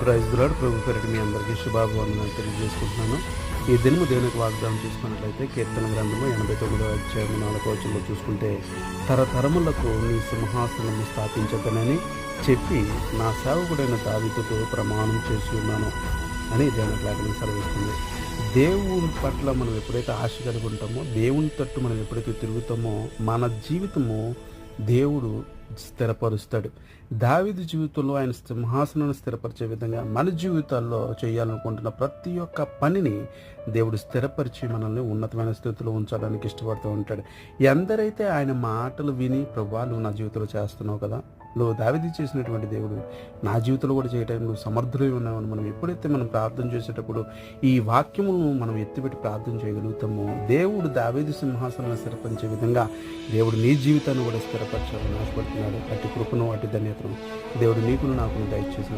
Praise the lord. ప్రభు పేరిట మీ అందరికీ శుభాభివందనాలు తెలియజేసుకుంటున్నాను. ఈ దినము దేవునికి వాగ్దానం చూసుకున్నట్లయితే కీర్తన గ్రంథము 89వ అధ్యాయం 4వ వచనంలో చూసుకుంటే, తరతరములకు నీ సింహాసనము స్థాపించదనని చెప్పి నా సేవకుడైన దావీదుతో ప్రమాణం చేసి ఉన్నాను అని దేవుని లేఖనం సెలవిస్తుంది. దేవుని పట్ల మనం ఎప్పుడైతే ఆశ కలిగి ఉంటామో, దేవుని తట్టు మనం ఎప్పుడైతే తిరుగుతామో, మన జీవితము దేవుడు స్థిరపరుస్తాడు. దావీదు జీవితంలో ఆయన సింహాసనాన్ని స్థిరపరిచే విధంగా మన జీవితాల్లో చేయాలనుకుంటున్న ప్రతి ఒక్క పనిని దేవుడు స్థిరపరిచి మనల్ని ఉన్నతమైన స్థితిలో ఉంచడానికి ఇష్టపడుతూ ఉంటాడు. ఎందరైతే ఆయన మాటలు విని, ప్రభువా నువ్వు నా జీవితంలో చేస్తున్నావు కదా, నువ్వు దావీదు చేసినటువంటి దేవుడు నా జీవితంలో కూడా చేయడానికి నువ్వు సమర్థులై ఉన్నావని మనం ఎప్పుడైతే మనం ప్రార్థన చేసేటప్పుడు ఈ వాక్యములను మనం ఎత్తిపెట్టి ప్రార్థన చేయగలుగుతామో, దేవుడు దావీదు సింహాసనాన్ని స్థిరపరిచే విధంగా దేవుడు నీ జీవితాన్ని కూడా స్థిరపరచాలని ఆశపడుతున్నాడు. అటు కృపను, అటు ధన్యతను దేవుడు నీకును నాకును దయచేసి